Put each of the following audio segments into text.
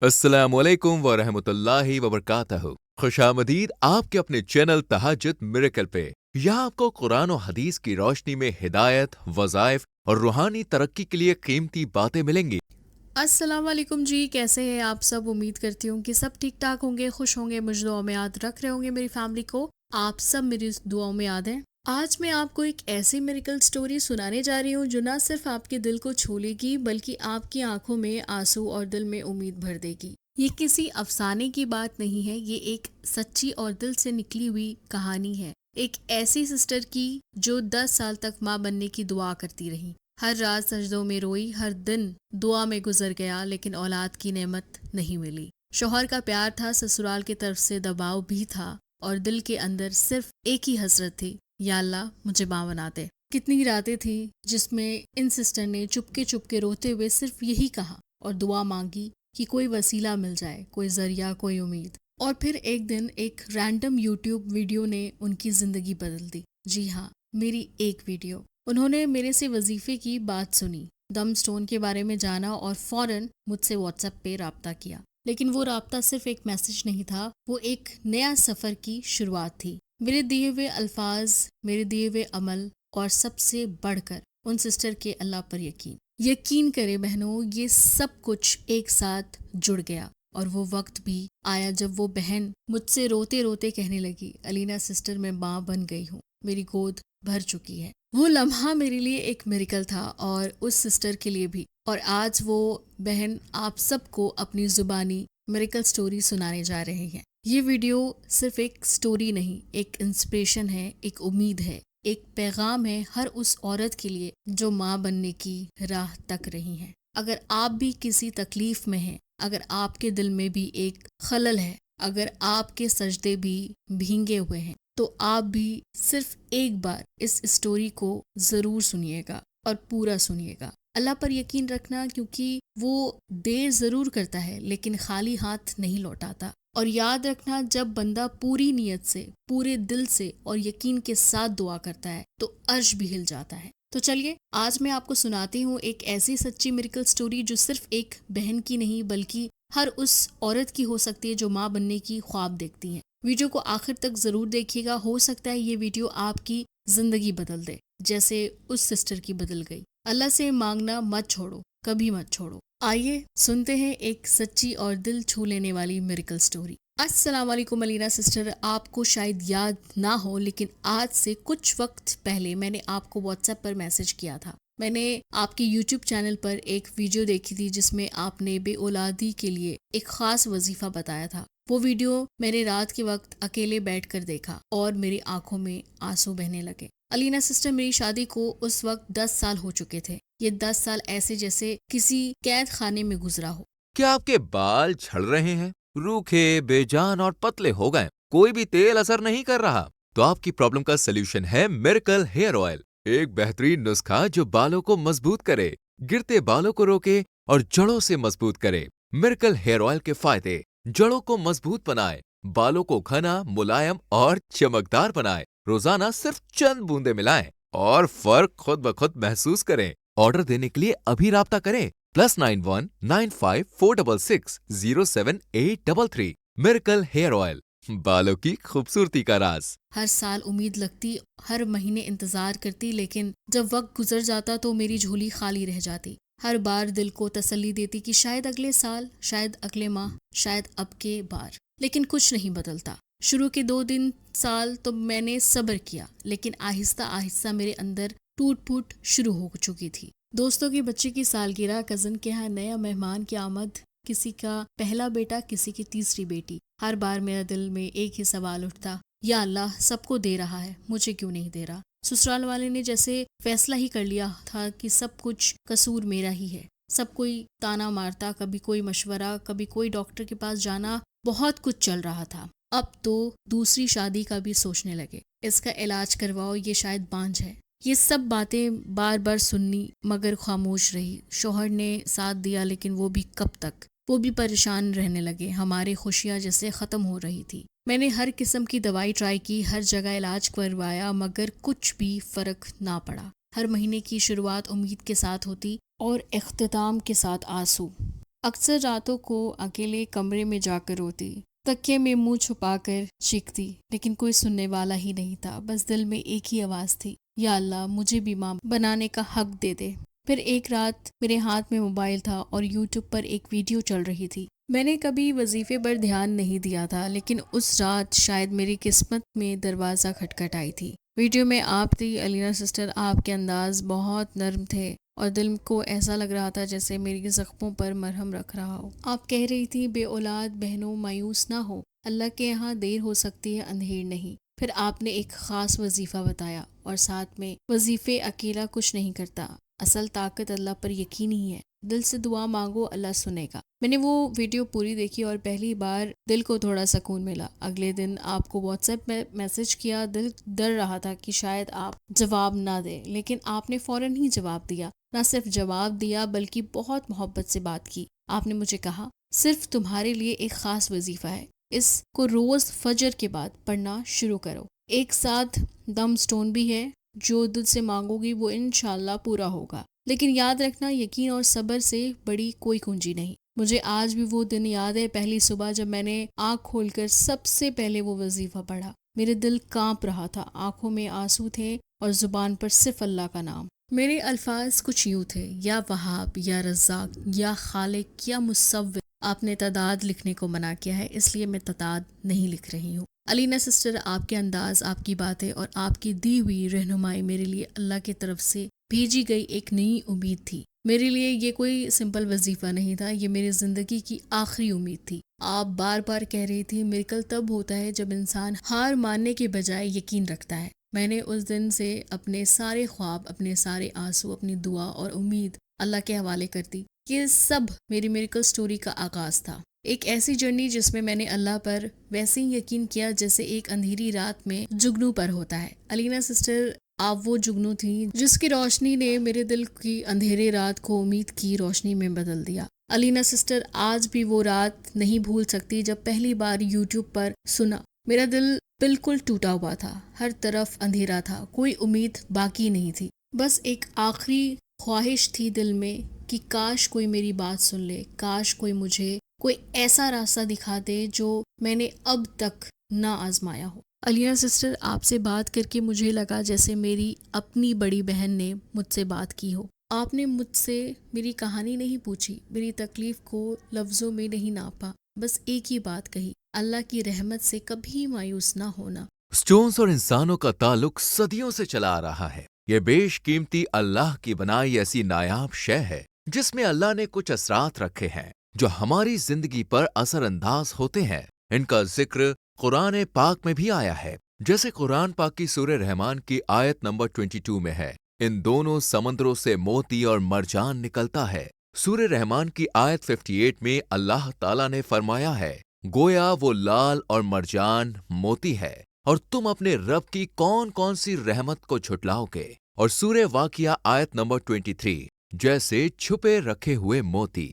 अस्सलामुअलैकुम वरहमतुल्लाहि वबरकातहू। खुशामदीद आपके अपने चैनल तहज्जुद मिरेकल पे। यहाँ आपको कुरान और हदीस की रोशनी में हिदायत, वज़ाइफ और रूहानी तरक्की के लिए कीमती बातें मिलेंगी। अस्सलाम वालेकुम जी, कैसे हैं आप सब। उम्मीद करती हूँ कि सब ठीक ठाक होंगे, खुश होंगे, मुझ दुआओं में याद रख रहे होंगे मेरी फैमिली को। आप सब मेरी दुआओं में याद हैं। आज मैं आपको एक ऐसी मिरेकल स्टोरी सुनाने जा रही हूँ जो ना सिर्फ आपके दिल को छू लेगी बल्कि आपकी आंखों में आंसू और दिल में उम्मीद भर देगी। ये किसी अफसाने की बात नहीं है, ये एक सच्ची और दिल से निकली हुई कहानी है। एक ऐसी सिस्टर की जो 10 साल तक माँ बनने की दुआ करती रही। हर रात सजदों में रोई, हर दिन दुआ में गुजर गया, लेकिन औलाद की नेमत नहीं मिली। शौहर का प्यार था, ससुराल की तरफ से दबाव भी था और दिल के अंदर सिर्फ एक ही हसरत थी, या अल्लाह मुझे माँ बना दे। कितनी रातें थी जिसमें इन सिस्टर ने चुपके रोते हुए सिर्फ यही कहा और दुआ मांगी कि कोई वसीला मिल जाए, कोई जरिया, कोई उम्मीद। और फिर एक दिन एक रैंडम यूट्यूब वीडियो ने उनकी जिंदगी बदल दी। जी हाँ, मेरी एक वीडियो। उन्होंने मेरे से वजीफे की बात सुनी, दम स्टोन के बारे में जाना और फौरन मुझसे व्हाट्सएप पे राब्ता किया। लेकिन वो राब्ता सिर्फ एक मैसेज नहीं था, वो एक नया सफ़र की शुरुआत थी। मेरे दिए हुए अल्फाज, मेरे दिए हुए अमल और सबसे बढ़कर उन सिस्टर के अल्लाह पर यकीन। यकीन करे बहनों, ये सब कुछ एक साथ जुड़ गया और वो वक्त भी आया जब वो बहन मुझसे रोते रोते कहने लगी, अलीना सिस्टर मैं माँ बन गई हूँ, मेरी गोद भर चुकी है। वो लम्हा मेरे लिए एक मिरेकल था और उस सिस्टर के लिए भी। और आज वो बहन आप सबको अपनी जुबानी मिरेकल स्टोरी सुनाने जा रहे हैं। ये वीडियो सिर्फ एक स्टोरी नहीं, एक इंस्पिरेशन है, एक उम्मीद है, एक पैगाम है हर उस औरत के लिए जो माँ बनने की राह तक रही है। अगर आप भी किसी तकलीफ में हैं, अगर आपके दिल में भी एक खलल है, अगर आपके सजदे भी भींगे हुए हैं, तो आप भी सिर्फ एक बार इस स्टोरी को जरूर सुनिएगा और पूरा सुनिएगा। अल्लाह पर यकीन रखना, क्योंकि वो देर जरूर करता है लेकिन खाली हाथ नहीं लौटाता। और याद रखना, जब बंदा पूरी नीयत से, पूरे दिल से और यकीन के साथ दुआ करता है तो अर्श भी हिल जाता है। तो चलिए आज मैं आपको सुनाती हूँ एक ऐसी सच्ची मिरेकल स्टोरी जो सिर्फ एक बहन की नहीं बल्कि हर उस औरत की हो सकती है जो माँ बनने की ख्वाब देखती है। वीडियो को आखिर तक जरूर देखिएगा, हो सकता है ये वीडियो आपकी जिंदगी बदल दे जैसे उस सिस्टर की बदल गई। अल्लाह से मांगना मत छोड़ो, कभी मत छोड़ो। आइए सुनते हैं एक सच्ची और दिल छू लेने वाली मिरेकल स्टोरी। अस्सलाम वालेकुम अलीना सिस्टर, आपको शायद याद ना हो लेकिन आज से कुछ वक्त पहले मैंने आपको व्हाट्सएप पर मैसेज किया था। मैंने आपके यूट्यूब चैनल पर एक वीडियो देखी थी जिसमें आपने बेऔलादी के लिए एक खास वजीफा बताया था। वो वीडियो मैंने रात के वक्त अकेले बैठकर देखा और मेरी आंखों में आंसू बहने लगे। अलीना सिस्टर, मेरी शादी को उस वक्त 10 साल हो चुके थे। ये 10 साल ऐसे जैसे किसी कैद खाने में गुजरा हो। क्या आपके बाल झड़ रहे हैं, रूखे, बेजान और पतले हो गए, कोई भी तेल असर नहीं कर रहा? तो आपकी प्रॉब्लम का सलूशन है मिरेकल हेयर ऑयल। एक बेहतरीन नुस्खा जो बालों को मजबूत करे, गिरते बालों को रोके और जड़ों से मजबूत करे। मिरेकल हेयर ऑयल के फायदे: जड़ों को मजबूत बनाए, बालों को घना, मुलायम और चमकदार बनाए। रोजाना सिर्फ चंद बूंदे मिलाएं और फर्क खुद ब खुद महसूस करें। ऑर्डर देने के लिए अभी राब्ता करें +919546078833। मिरेकल हेयर ऑयल, बालों की खूबसूरती का राज। हर साल उम्मीद लगती, हर महीने इंतजार करती, लेकिन जब वक्त गुजर जाता तो मेरी झोली खाली रह जाती। हर बार दिल को तसल्ली देती कि शायद अगले साल, शायद अगले माह, शायद अब के बार। लेकिन कुछ नहीं बदलता। शुरू के 2 दिन, साल तो मैंने सब्र किया, लेकिन आहिस्ता आहिस्ता मेरे अंदर टूट फूट शुरू हो चुकी थी। दोस्तों के बच्चे की सालगिरह, कजन के यहाँ नया मेहमान की आमद, किसी का पहला बेटा, किसी की तीसरी बेटी। हर बार मेरा दिल में एक ही सवाल उठता, या अल्लाह सबको दे रहा है, मुझे क्यों नहीं दे रहा? ससुराल वाले ने जैसे फैसला ही कर लिया था कि सब कुछ कसूर मेरा ही है। सब कोई ताना मारता, कभी कोई मशवरा, कभी कोई डॉक्टर के पास जाना, बहुत कुछ चल रहा था। अब तो दूसरी शादी का भी सोचने लगे, इसका इलाज करवाओ, ये शायद बांझ है। ये सब बातें बार बार सुननी मगर खामोश रही। शौहर ने साथ दिया लेकिन वो भी कब तक? वो भी परेशान रहने लगे। हमारी खुशियाँ जैसे ख़त्म हो रही थी। मैंने हर किस्म की दवाई ट्राई की, हर जगह इलाज करवाया, मगर कुछ भी फ़र्क ना पड़ा। हर महीने की शुरुआत उम्मीद के साथ होती और इख्तिताम के साथ आंसू। अक्सर रातों को अकेले कमरे में जाकर रोती, तकिए में मुंह छुपाकर चीखती, लेकिन कोई सुनने वाला ही नहीं था। बस दिल में एक ही आवाज़ थी, या अल्लाह मुझे भी माँ बनाने का हक दे दे। फिर एक रात मेरे हाथ में मोबाइल था और यूट्यूब पर एक वीडियो चल रही थी। मैंने कभी वजीफे पर ध्यान नहीं दिया था, लेकिन उस रात शायद मेरी किस्मत में दरवाज़ा खटखटाई थी। वीडियो में आप थी अलीना सिस्टर, आपके अंदाज बहुत नर्म थे और दिल को ऐसा लग रहा था जैसे मेरी जख्मों पर मरहम रख रहा हो। आप कह रही थी, बे औलाद बहनों मायूस ना हो, अल्लाह के यहाँ देर हो सकती है, अंधेर नहीं। फिर आपने एक खास वजीफा बताया और साथ में वजीफे अकेला कुछ नहीं करता, असल ताकत अल्लाह पर यकीन ही है। दिल से दुआ मांगो, अल्लाह सुनेगा। मैंने वो वीडियो पूरी देखी और पहली बार दिल को थोड़ा सुकून मिला। अगले दिन आपको व्हाट्सएप में मैसेज किया, दिल डर रहा था कि शायद आप जवाब ना दें, लेकिन आपने फौरन ही जवाब दिया। ना सिर्फ जवाब दिया बल्कि बहुत मोहब्बत से बात की। आपने मुझे कहा, सिर्फ तुम्हारे लिए एक खास वजीफा है, इसको रोज फजर के बाद पढ़ना शुरू करो। एक साथ दम स्टोन भी है, जो दिल से मांगोगी वो इंशाल्लाह पूरा होगा। लेकिन याद रखना, यकीन और सब्र से बड़ी कोई कुंजी नहीं। मुझे आज भी वो दिन याद है, पहली सुबह जब मैंने आँख खोलकर सबसे पहले वो वजीफा पढ़ा। मेरे दिल कांप रहा था, आंखों में आंसू थे और जुबान पर सिर्फ अल्लाह का नाम। मेरे अल्फाज कुछ यूँ थे, या वहाब, या रज़ाक, या खालिक, या मुसव्विर। आपने तादाद लिखने को मना किया है, इसलिए मैं तादाद नहीं लिख रही हूँ। अलीना सिस्टर, आपके अंदाज, आपकी बातें और आपकी दी हुई रहनुमाई मेरे लिए अल्लाह की तरफ से भेजी गई एक नई उम्मीद थी। मेरे लिए ये कोई सिंपल वजीफा नहीं था, ये मेरी जिंदगी की आखिरी उम्मीद थी। आप बार बार कह रही थी, मिरेकल तब होता है जब इंसान हार मानने के बजाय यकीन रखता है। मैंने उस दिन से अपने सारे ख्वाब, अपने सारे आंसू, अपनी दुआ और उम्मीद अल्लाह के हवाले कर दी। ये सब मेरी मिरेकल स्टोरी का आगाज था, एक ऐसी जर्नी जिसमें मैंने अल्लाह पर वैसे ही यकीन किया जैसे एक अंधेरी रात में जुगनू पर होता है। अलीना सिस्टर, आप वो जुगनू थी जिसकी रोशनी ने मेरे दिल की अंधेरे रात को उम्मीद की रोशनी में बदल दिया। अलीना सिस्टर, आज भी वो रात नहीं भूल सकती जब पहली बार यूट्यूब पर सुना। मेरा दिल बिल्कुल टूटा हुआ था, हर तरफ अंधेरा था, कोई उम्मीद बाकी नहीं थी। बस एक आखिरी ख्वाहिश थी दिल में कि काश कोई मेरी बात सुन ले, काश कोई मुझे कोई ऐसा रास्ता दिखा दे जो मैंने अब तक ना आजमाया हो। अलीना सिस्टर, आपसे बात करके मुझे लगा जैसे मेरी अपनी बड़ी बहन ने मुझसे बात की हो। आपने मुझसे मेरी कहानी नहीं पूछी, मेरी तकलीफ को लफ्जों में नहीं नापा, बस एक ही बात कही, अल्लाह की रहमत से कभी मायूस ना होना। स्टोन्स और इंसानों का ताल्लुक सदियों से चला आ रहा है। ये बेशकीमती अल्लाह की बनाई ऐसी नायाब शय है जिसमें अल्लाह ने कुछ असरात रखे हैं जो हमारी जिंदगी पर असरअंदाज होते हैं। इनका जिक्र कुरान पाक में भी आया है, जैसे कुरान पाक की सूरह रहमान की आयत नंबर 22 में है, इन दोनों समंदरों से मोती और मरजान निकलता है। सूरह रहमान की आयत 58 में अल्लाह ताला ने फरमाया है, गोया वो लाल और मरजान मोती है और तुम अपने रब की कौन कौन सी रहमत को झुटलाओगे। और सूरह वाकिया आयत नंबर 23, जैसे छुपे रखे हुए मोती।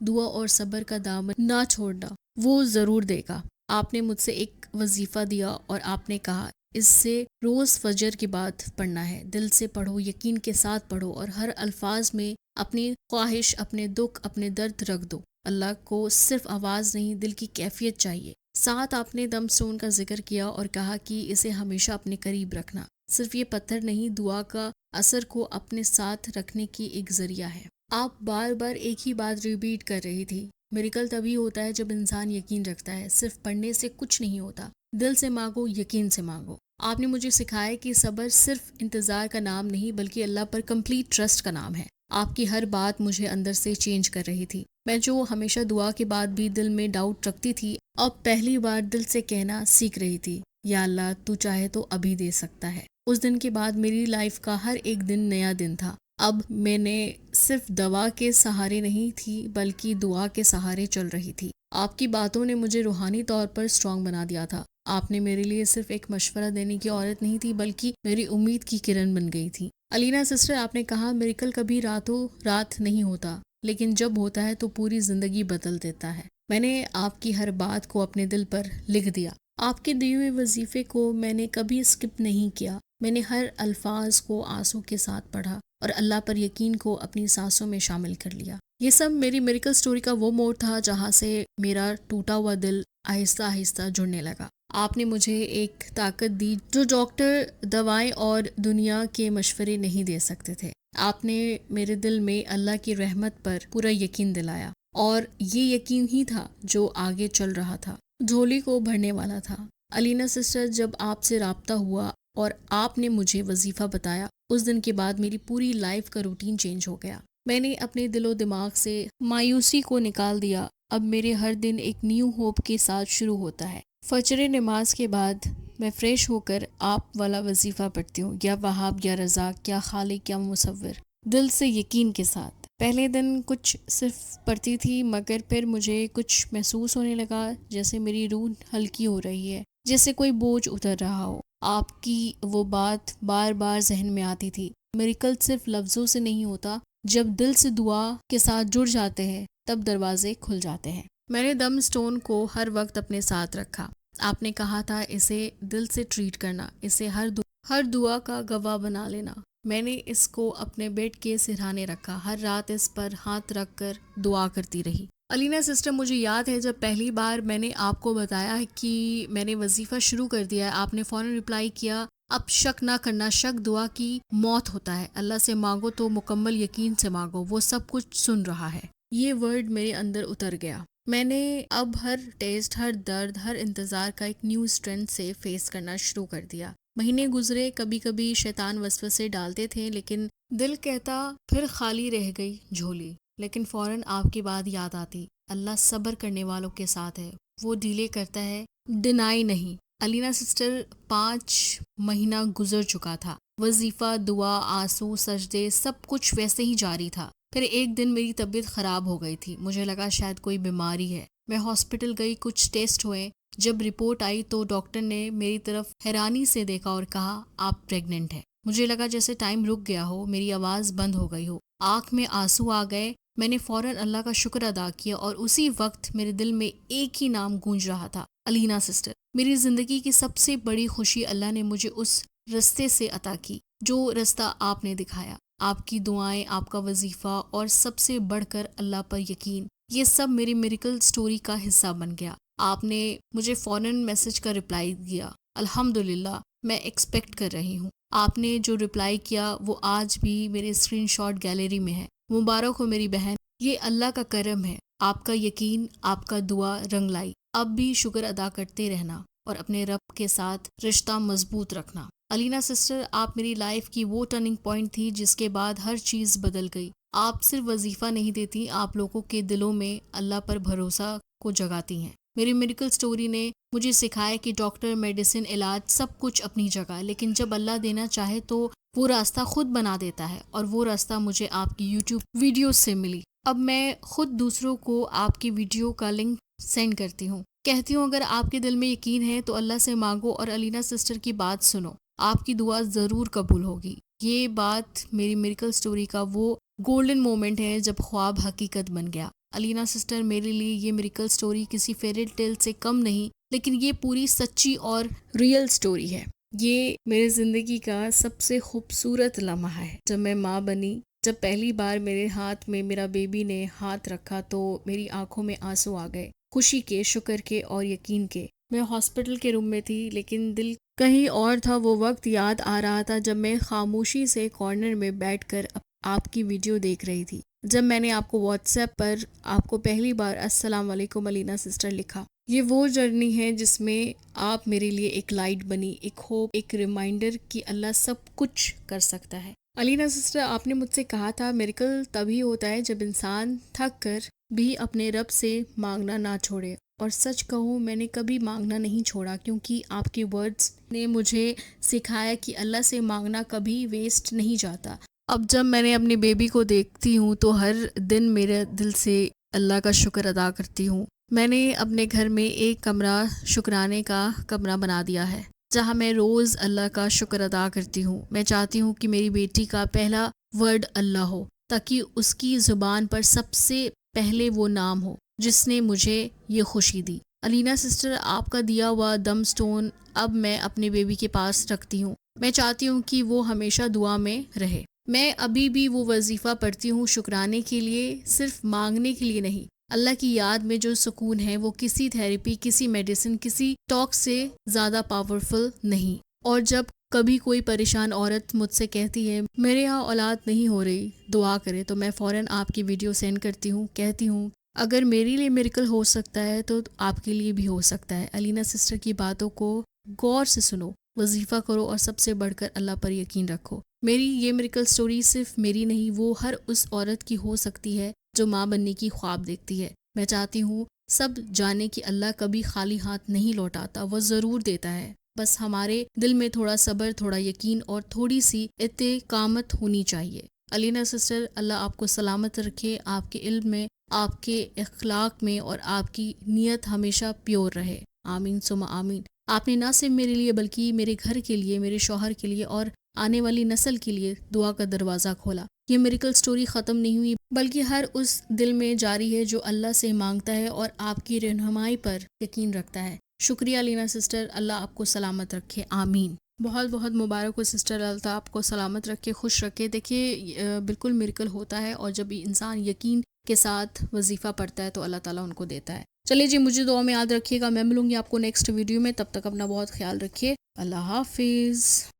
दुआ और सब्र का दामन ना छोड़ना, वो जरूर देगा। आपने मुझसे एक वजीफा दिया और आपने कहा, इससे रोज फजर के बाद पढ़ना है। दिल से पढ़ो, यकीन के साथ पढ़ो और हर अल्फाज में अपनी ख्वाहिश, अपने दुख, अपने दर्द रख दो। अल्लाह को सिर्फ आवाज नहीं, दिल की कैफियत चाहिए। साथ आपने दम स्टोन का जिक्र किया और कहा कि इसे हमेशा अपने करीब रखना। सिर्फ ये पत्थर नहीं, दुआ का असर को अपने साथ रखने की एक जरिया है। आप बार बार एक ही बात रिपीट कर रही थी, मिरेकल तभी होता है जब इंसान यकीन रखता है। सिर्फ पढ़ने से कुछ नहीं होता, दिल से मांगो, यकीन से मांगो। आपने मुझे सिखाया कि सब्र सिर्फ इंतजार का नाम नहीं बल्कि अल्लाह पर कंप्लीट ट्रस्ट का नाम है। आपकी हर बात मुझे अंदर से चेंज कर रही थी। मैं जो हमेशा दुआ के बाद भी दिल में डाउट रखती थी, अब पहली बार दिल से कहना सीख रही थी, या अल्लाह तू चाहे तो अभी दे सकता है। उस दिन के बाद मेरी लाइफ का हर एक दिन नया दिन था। अब मैंने सिर्फ दवा के सहारे नहीं थी बल्कि दुआ के सहारे चल रही थी। आपकी बातों ने मुझे रूहानी तौर पर स्ट्रांग बना दिया था। आपने मेरे लिए सिर्फ एक मशवरा देने की औरत नहीं थी बल्कि मेरी उम्मीद की किरण बन गई थी। अलीना सिस्टर, आपने कहा मिरेकल कभी रातों रात नहीं होता, लेकिन जब होता है तो पूरी जिंदगी बदल देता है। मैंने आपकी हर बात को अपने दिल पर लिख दिया। आपके दिए हुए वजीफे को मैंने कभी स्किप नहीं किया। मैंने हर अल्फाज को आंसू के साथ पढ़ा। اور اللہ پر یقین کو اپنی سانسوں میں شامل کر لیا۔ یہ سب میری میریکل سٹوری کا وہ موڑ تھا جہاں سے میرا ٹوٹا ہوا دل آہستہ آہستہ جڑنے لگا۔ آپ نے مجھے ایک طاقت دی جو ڈاکٹر، دوائیں اور دنیا کے مشورے نہیں دے سکتے تھے۔ آپ نے میرے دل میں اللہ کی رحمت پر پورا یقین دلایا، اور یہ یقین ہی تھا جو آگے چل رہا تھا، جھولی کو بھرنے والا تھا۔ علینا سسٹر، جب آپ سے رابطہ ہوا اور آپ نے مجھے وظیفہ بتایا، اس دن کے بعد میری پوری لائف کا روٹین چینج ہو گیا۔ میں نے اپنے دل و دماغ سے مایوسی کو نکال دیا۔ اب میرے ہر دن ایک نیو ہوپ کے ساتھ شروع ہوتا ہے۔ فجر نماز کے بعد میں فریش ہو کر آپ والا وظیفہ پڑھتی ہوں، یا وہاب یا رزاق یا خالق یا مصور، دل سے یقین کے ساتھ۔ پہلے دن کچھ صرف پڑھتی تھی، مگر پھر مجھے کچھ محسوس ہونے لگا، جیسے میری روح ہلکی ہو رہی ہے، جیسے کوئی بوجھ اتر رہا ہو۔ آپ کی وہ بات بار بار ذہن میں آتی تھی، میریکل صرف لفظوں سے نہیں ہوتا، جب دل سے دعا کے ساتھ جڑ جاتے ہیں تب دروازے کھل جاتے ہیں۔ میں نے دم سٹون کو ہر وقت اپنے ساتھ رکھا۔ آپ نے کہا تھا اسے دل سے ٹریٹ کرنا، اسے ہر دعا کا گواہ بنا لینا۔ میں نے اس کو اپنے بیڈ کے سرہانے رکھا، ہر رات اس پر ہاتھ رکھ کر دعا کرتی رہی۔ علینا سسٹر، مجھے یاد ہے جب پہلی بار میں نے آپ کو بتایا کہ میں نے وظیفہ شروع کر دیا ہے، آپ نے فوراً رپلائی کیا، اب شک نہ کرنا، شک دعا کی موت ہوتا ہے، اللہ سے مانگو تو مکمل یقین سے مانگو، وہ سب کچھ سن رہا ہے۔ یہ ورڈ میرے اندر اتر گیا۔ میں نے اب ہر ٹیسٹ، ہر درد، ہر انتظار کا ایک نیو اسٹرینتھ سے فیس کرنا شروع کر دیا۔ مہینے گزرے، کبھی کبھی شیطان وسوسے ڈالتے تھے، لیکن دل کہتا پھر خالی رہ گئی جھولی۔ لیکن فوراً آپ کی بات یاد آتی، اللہ صبر کرنے والوں کے ساتھ ہے، وہ ڈیلے کرتا ہے، ڈینائی نہیں۔ علینا سسٹر، 5 مہینہ گزر چکا تھا، وظیفہ، دعا، آنسو، سجدے، سب کچھ ویسے ہی جاری تھا۔ پھر ایک دن میری طبیعت خراب ہو گئی تھی، مجھے لگا شاید کوئی بیماری ہے۔ میں ہاسپٹل گئی، کچھ ٹیسٹ ہوئے، جب رپورٹ آئی تو ڈاکٹر نے میری طرف حیرانی سے دیکھا اور کہا آپ پریگننٹ ہیں۔ مجھے لگا جیسے ٹائم رک گیا ہو، میری آواز بند ہو گئی ہو، آنکھ میں آنسو آ گئے۔ میں نے فوراً اللہ کا شکر ادا کیا، اور اسی وقت میرے دل میں ایک ہی نام گونج رہا تھا، علینا سسٹر۔ میری زندگی کی سب سے بڑی خوشی اللہ نے مجھے اس رستے سے عطا کی جو رستہ آپ نے دکھایا۔ آپ کی دعائیں، آپ کا وظیفہ، اور سب سے بڑھ کر اللہ پر یقین، یہ سب میری میریکل سٹوری کا حصہ بن گیا۔ آپ نے مجھے فوراً میسج کا رپلائی دیا، الحمدللہ میں ایکسپیکٹ کر رہی ہوں۔ آپ نے جو رپلائی کیا وہ آج بھی میرے اسکرین شاٹ گیلری میں ہے۔ مبارک ہو میری بہن، یہ اللہ کا کرم ہے، آپ کا یقین، آپ کا دعا رنگ لائی۔ اب بھی شکر ادا کرتے رہنا اور اپنے رب کے ساتھ رشتہ مضبوط رکھنا۔ علینا سسٹر، آپ میری لائف کی وہ ٹرننگ پوائنٹ تھی جس کے بعد ہر چیز بدل گئی۔ آپ صرف وظیفہ نہیں دیتی، آپ لوگوں کے دلوں میں اللہ پر بھروسہ کو جگاتی ہیں۔ میری میڈیکل سٹوری نے مجھے سکھایا کہ ڈاکٹر، میڈیسن، علاج سب کچھ اپنی جگہ، لیکن جب اللہ دینا چاہے تو وہ راستہ خود بنا دیتا ہے، اور وہ راستہ مجھے آپ کی یوٹیوب ویڈیوز سے ملی۔ اب میں خود دوسروں کو آپ کی ویڈیو کا لنک سینڈ کرتی ہوں، کہتی ہوں اگر آپ کے دل میں یقین ہے تو اللہ سے مانگو اور علینا سسٹر کی بات سنو، آپ کی دعا ضرور قبول ہوگی۔ یہ بات میری میریکل سٹوری کا وہ گولڈن مومنٹ ہے جب خواب حقیقت بن گیا۔ علینا سسٹر، میرے لیے یہ میریکل سٹوری کسی فیری ٹیل سے کم نہیں، لیکن یہ پوری سچی اور ریئل سٹوری ہے۔ یہ میری زندگی کا سب سے خوبصورت لمحہ ہے۔ جب میں ماں بنی، جب پہلی بار میرے ہاتھ میں میرا بیبی نے ہاتھ رکھا تو میری آنکھوں میں آنسو آ گئے، خوشی کے، شکر کے اور یقین کے۔ میں ہاسپٹل کے روم میں تھی، لیکن دل کہیں اور تھا۔ وہ وقت یاد آ رہا تھا جب میں خاموشی سے کارنر میں بیٹھ کر آپ کی ویڈیو دیکھ رہی تھی، جب میں نے آپ کو واٹس ایپ پر آپ کو پہلی بار السلام علیکم علینا سسٹر لکھا۔ یہ وہ جرنی ہے جس میں آپ میرے لیے ایک لائٹ بنی، ایک ہوپ، ایک ریمائنڈر کہ اللہ سب کچھ کر سکتا ہے۔ علینا سسٹر، آپ نے مجھ سے کہا تھا میریکل تبھی ہوتا ہے جب انسان تھک کر بھی اپنے رب سے مانگنا نہ چھوڑے، اور سچ کہوں میں نے کبھی مانگنا نہیں چھوڑا، کیونکہ آپ کے ورڈز نے مجھے سکھایا کہ اللہ سے مانگنا کبھی ویسٹ نہیں جاتا۔ اب جب میں نے اپنی بیبی کو دیکھتی ہوں تو ہر دن میرے دل سے اللہ کا شکر ادا کرتی ہوں۔ میں نے اپنے گھر میں ایک کمرہ شکرانے کا کمرہ بنا دیا ہے، جہاں میں روز اللہ کا شکر ادا کرتی ہوں۔ میں چاہتی ہوں کہ میری بیٹی کا پہلا ورڈ اللہ ہو، تاکہ اس کی زبان پر سب سے پہلے وہ نام ہو جس نے مجھے یہ خوشی دی۔ علینا سسٹر، آپ کا دیا ہوا دم سٹون اب میں اپنے بیبی کے پاس رکھتی ہوں۔ میں چاہتی ہوں کہ وہ ہمیشہ دعا میں رہے۔ میں ابھی بھی وہ وظیفہ پڑھتی ہوں شکرانے کے لیے، صرف مانگنے کے لیے نہیں۔ اللہ کی یاد میں جو سکون ہے وہ کسی تھیراپی، کسی میڈیسن، کسی ٹاک سے زیادہ پاورفل نہیں۔ اور جب کبھی کوئی پریشان عورت مجھ سے کہتی ہے میرے یہاں اولاد نہیں ہو رہی، دعا کرے، تو میں فوراً آپ کی ویڈیو سینڈ کرتی ہوں، کہتی ہوں اگر میرے لیے میریکل ہو سکتا ہے تو آپ کے لیے بھی ہو سکتا ہے۔ علینا سسٹر کی باتوں کو غور سے سنو، وظیفہ کرو اور سب سے بڑھ کر اللہ پر یقین رکھو۔ میری یہ میریکل سٹوری صرف میری نہیں، وہ ہر اس عورت کی ہو سکتی ہے جو ماں بننے کی خواب دیکھتی ہے۔ میں چاہتی ہوں سب جانے کہ اللہ کبھی خالی ہاتھ نہیں لوٹاتا، وہ ضرور دیتا ہے، بس ہمارے دل میں تھوڑا صبر، تھوڑا یقین اور تھوڑی سی استقامت ہونی چاہیے۔ علینا سسٹر، اللہ آپ کو سلامت رکھے، آپ کے علم میں، آپ کے اخلاق میں، اور آپ کی نیت ہمیشہ پیور رہے۔ آمین ثم آمین۔ آپ نے نہ صرف میرے لیے بلکہ میرے گھر کے لیے، میرے شوہر کے لیے اور آنے والی نسل کے لیے دعا کا دروازہ کھولا۔ یہ میریکل سٹوری ختم نہیں ہوئی بلکہ ہر اس دل میں جاری ہے جو اللہ سے مانگتا ہے اور آپ کی رہنمائی پر یقین رکھتا ہے۔ شکریہ علینا سسٹر، اللہ آپ کو سلامت رکھے، آمین۔ بہت بہت مبارک ہو سسٹر، اللہ آپ کو سلامت رکھے، خوش رکھے۔ دیکھیے بالکل میریکل ہوتا ہے، اور جب انسان یقین کے ساتھ وظیفہ پڑھتا ہے تو اللہ تعالیٰ ان کو دیتا ہے۔ چلیے جی، مجھے دعا میں یاد رکھیے گا، میں ملوں گی آپ کو نیکسٹ ویڈیو میں، تب تک اپنا بہت خیال رکھیے، اللہ حافظ۔